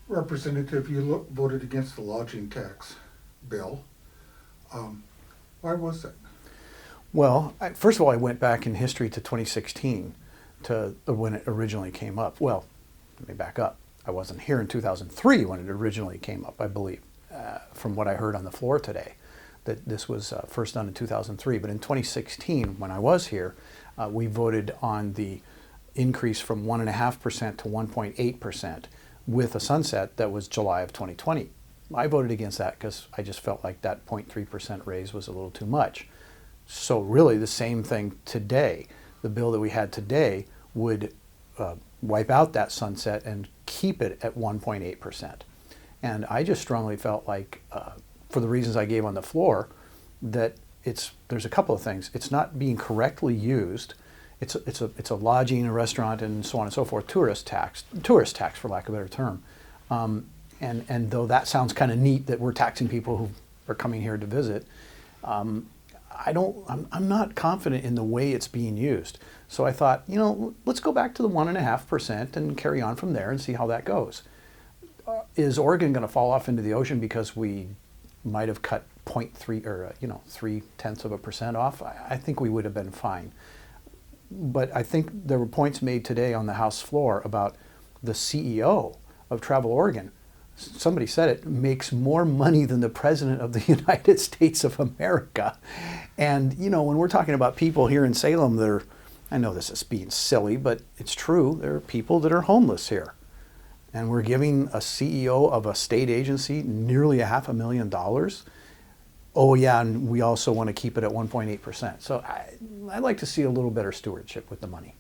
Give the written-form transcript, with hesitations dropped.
Representative, you voted against the lodging tax bill. Why was that? Well, first of all, I went back in history to 2016 to when it originally came up. Well, let me back up. I wasn't here in 2003 when it originally came up, I believe, from what I heard on the floor today, that this was first done in 2003. But in 2016, when I was here, we voted on the increase from 1.5% to 1.8% with a sunset that was July of 2020. I voted against that because I just felt like that 0.3% raise was a little too much. So really the same thing today. The bill that we had today would wipe out that sunset and keep it at 1.8%. And I just strongly felt like, for the reasons I gave on the floor, that there's a couple of things. It's not being correctly used. It's a lodging, a restaurant, and so on and so forth, tourist tax for lack of a better term. And though that sounds kind of neat that we're taxing people who are coming here to visit, I'm not confident in the way it's being used. So I thought, let's go back to the 1.5% and carry on from there and see how that goes. Is Oregon going to fall off into the ocean because we might have cut 0.3 or 0.3% off? I think we would have been fine. But I think there were points made today on the House floor about the CEO of Travel Oregon. Somebody said it makes more money than the President of the United States of America. And, when we're talking about people here in Salem, I know this is being silly, but it's true. There are people that are homeless here. And we're giving a CEO of a state agency nearly $500,000. Oh yeah, and we also want to keep it at 1.8%. So I'd like to see a little better stewardship with the money.